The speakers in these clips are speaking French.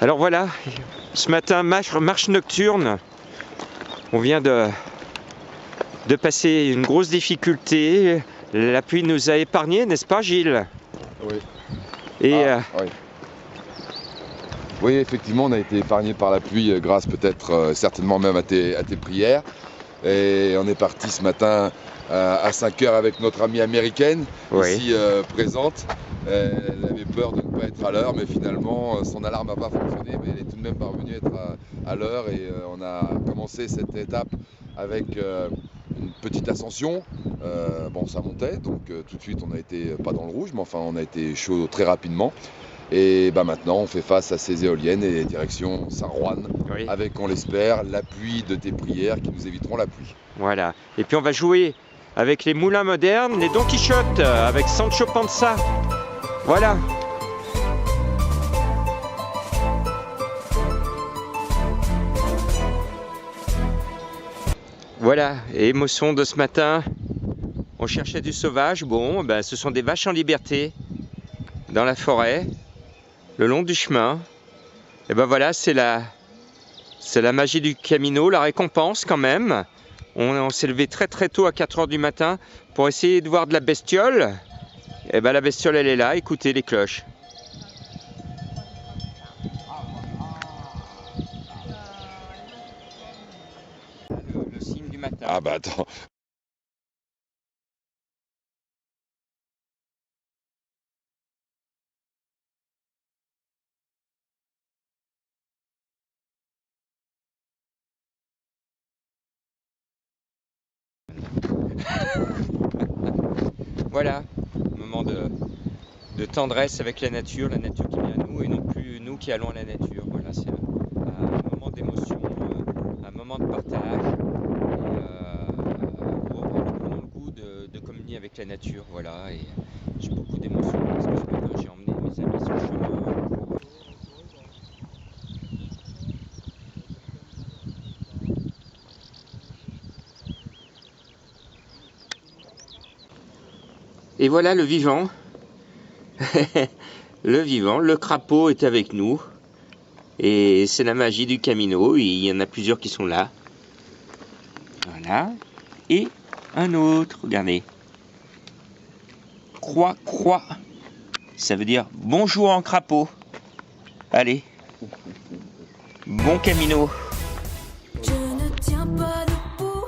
Alors voilà, ce matin, marche nocturne. On vient de passer une grosse difficulté. La pluie nous a épargnés, n'est-ce pas Gilles? Oui. Et oui. Oui, effectivement, on a été épargné par la pluie grâce peut-être, certainement même à tes prières. Et on est parti ce matin à 5 heures avec notre amie américaine, oui. ici présente. Elle avait peur de ne pas être à l'heure, mais finalement son alarme n'a pas fonctionné, mais elle est tout de même parvenue à être à l'heure. Et on a commencé cette étape avec une petite ascension. Bon, ça montait, donc tout de suite on a été pas dans le rouge, mais enfin on a été chaud très rapidement. Et bah maintenant on fait face à ces éoliennes et direction Saint-Roine, Oui. avec, on l'espère, l'appui de tes prières qui nous éviteront la pluie. Voilà. Et puis on va jouer avec les moulins modernes, les Don Quichotte, avec Sancho Panza. Voilà. Voilà, et émotion de ce matin. On cherchait du sauvage. Bon, ben, ce sont des vaches en liberté dans la forêt, le long du chemin. Et ben voilà, c'est la magie du Camino, la récompense quand même. On s'est levé très très tôt à 4 h du matin pour essayer de voir de la bestiole. Et ben la bestiole elle est là, écoutez les cloches. Le signe du matin. Ah bah attends. Voilà, un moment de tendresse avec la nature qui vient à nous et non plus nous qui allons à la nature. Voilà, c'est un moment d'émotion, un moment de partage. Et nous prenons le goût de communier avec la nature. Voilà, et j'ai beaucoup d'émotions parce que ce matin j'ai emmené mes amis sur le chemin pour. Et voilà le vivant. Le vivant, le crapaud est avec nous. Et c'est la magie du Camino. Il y en a plusieurs qui sont là. Voilà. Et un autre, regardez. Croix, croix. Ça veut dire bonjour en crapaud. Allez. Bon Camino. Je ne tiens pas debout,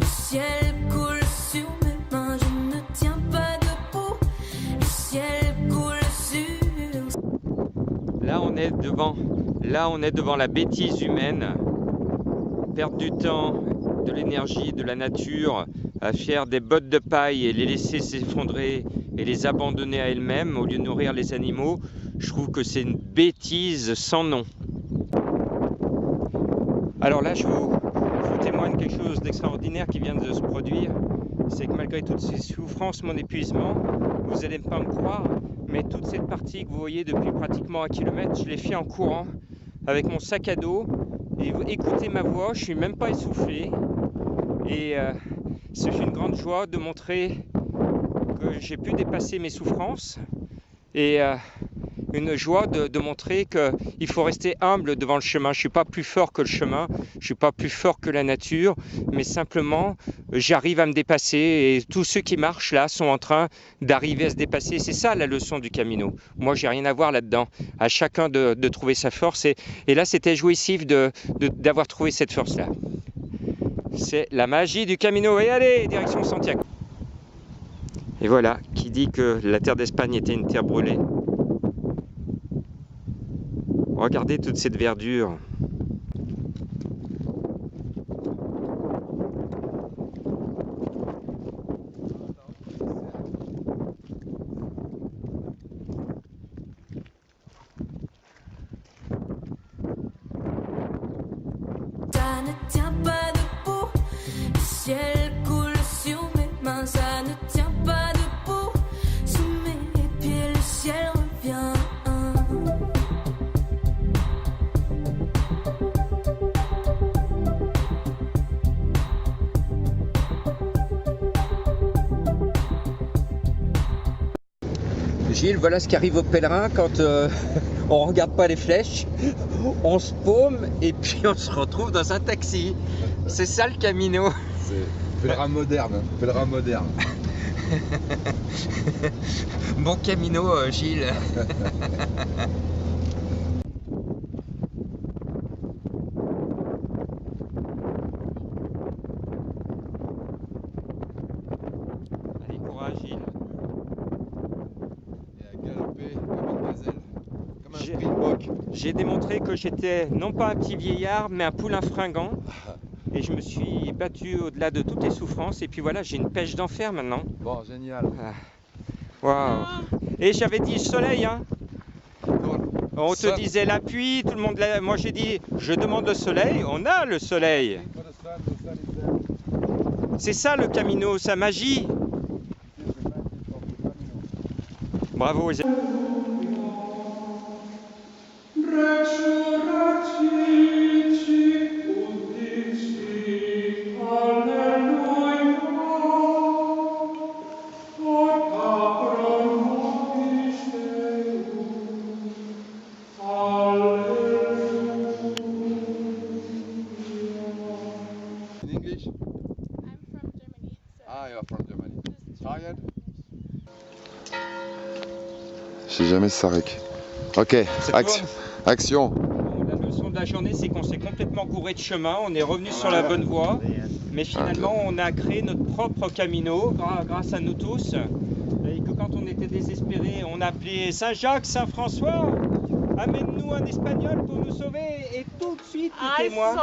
le ciel coule sur mes mains. Je ne tiens pas debout, le ciel coule sur. Là on est devant la bêtise humaine. Perdre du temps, de l'énergie, de la nature, à faire des bottes de paille et les laisser s'effondrer et les abandonner à elles-mêmes au lieu de nourrir les animaux, je trouve que c'est une bêtise sans nom. Alors là, je vous témoigne quelque chose d'extraordinaire qui vient de se produire. C'est que malgré toutes ces souffrances, mon épuisement, vous n'allez pas me croire, mais toute cette partie que vous voyez depuis pratiquement 1 kilomètre, je l'ai fait en courant avec mon sac à dos. Et vous écoutez ma voix, je ne suis même pas essoufflé. Et c'est une grande joie de montrer que j'ai pu dépasser mes souffrances. Et une joie de montrer qu'il faut rester humble devant le chemin. Je ne suis pas plus fort que le chemin, je ne suis pas plus fort que la nature, mais simplement j'arrive à me dépasser et tous ceux qui marchent là sont en train d'arriver à se dépasser. C'est ça la leçon du Camino. Moi j'ai rien à voir là-dedans. À chacun de trouver sa force et là c'était jouissif d'avoir trouvé cette force-là. C'est la magie du Camino. Et allez, direction Santiago. Et voilà, qui dit que la terre d'Espagne était une terre brûlée. Regardez toute cette verdure. tient pas debout. Le ciel coule sur mes mains, ça ne tient pas debout. Sous mes pieds, le ciel revient. Gilles, voilà ce qui arrive aux pèlerins quand on regarde pas les flèches, on se paume et puis on se retrouve dans un taxi. C'est ça le Camino. C'est pèlerin moderne, hein. Pèlerin moderne. Bon Camino, Gilles. Allez, courage Gilles. J'ai démontré que j'étais non pas un petit vieillard, mais un poulain fringant. Et je me suis battu au-delà de toutes les souffrances. Et puis voilà, j'ai une pêche d'enfer maintenant. Bon, génial. Waouh. Et j'avais dit soleil, hein. On te disait la pluie, tout le monde. Moi j'ai dit, je demande le soleil. On a le soleil. C'est ça le Camino, sa magie. Bravo. In English? I'm from Germany. So Ah, you're from Germany. Tired? Je sais jamais si ça rec. Ok, action. Bon, la leçon de la journée, c'est qu'on s'est complètement gouré de chemin, on est revenu sur la bonne voie, mais finalement on a créé notre propre Camino grâce à nous tous. Et que quand on était désespérés, on appelait Saint-Jacques, Saint-François, amène-nous un Espagnol pour nous sauver. Et tout de suite, tout témoin,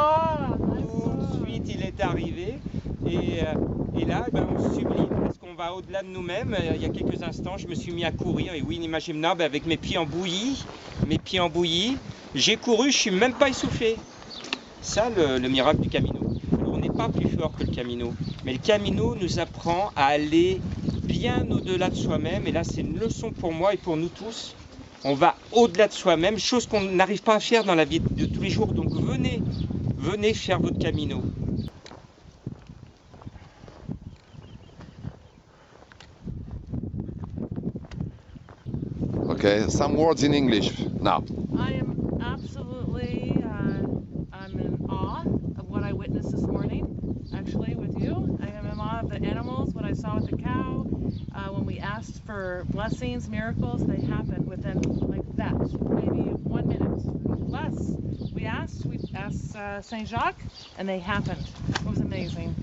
tout de suite il est arrivé. Et là, ben, on se sublime parce qu'on va au-delà de nous-mêmes. Il y a quelques instants, je me suis mis à courir. Et oui, imaginez avec mes pieds en bouillie. J'ai couru, je suis même pas essoufflé. Ça, le miracle du Camino. Alors, on n'est pas plus fort que le Camino. Mais le Camino nous apprend à aller bien au-delà de soi-même. Et là, c'est une leçon pour moi et pour nous tous. On va au-delà de soi-même, chose qu'on n'arrive pas à faire dans la vie de tous les jours. Donc venez faire votre Camino. Okay, some words in English now. I am absolutely, I'm in awe of what I witnessed this morning, actually, with you. I am in awe of the animals, what I saw with the cow. When we asked for blessings, miracles, they happened within like that, maybe 1 minute, less. We asked Saint Jacques, and they happened. It was amazing.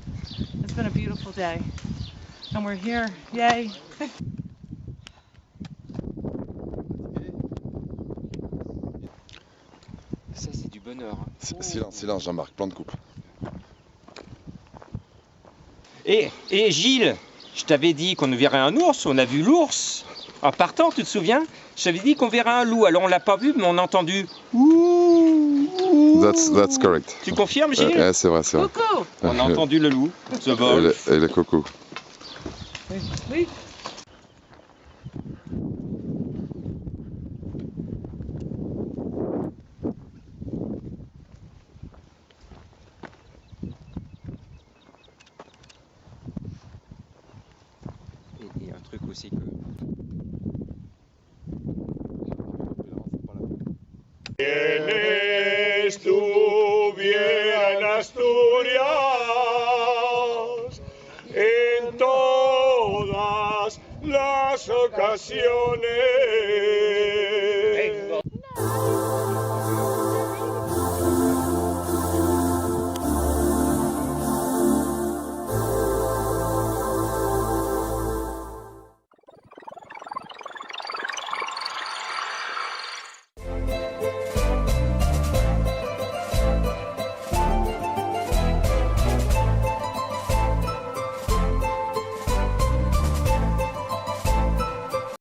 It's been a beautiful day. And we're here, yay. Ça, c'est du bonheur. Silence, silence, Jean-Marc, plan de coupe. Et Gilles, je t'avais dit qu'on verrait un ours, on a vu l'ours. En partant, tu te souviens? Je t'avais dit qu'on verrait un loup, alors on l'a pas vu, mais on a entendu ouh, ouh. That's correct. Tu confirmes, Gilles? Ouais, c'est vrai, c'est vrai. Coucou! On a entendu le loup, ce vol. Et le coco. Oui. Et un truc aussi que... Tienes tu bien Asturias en todas las ocasiones.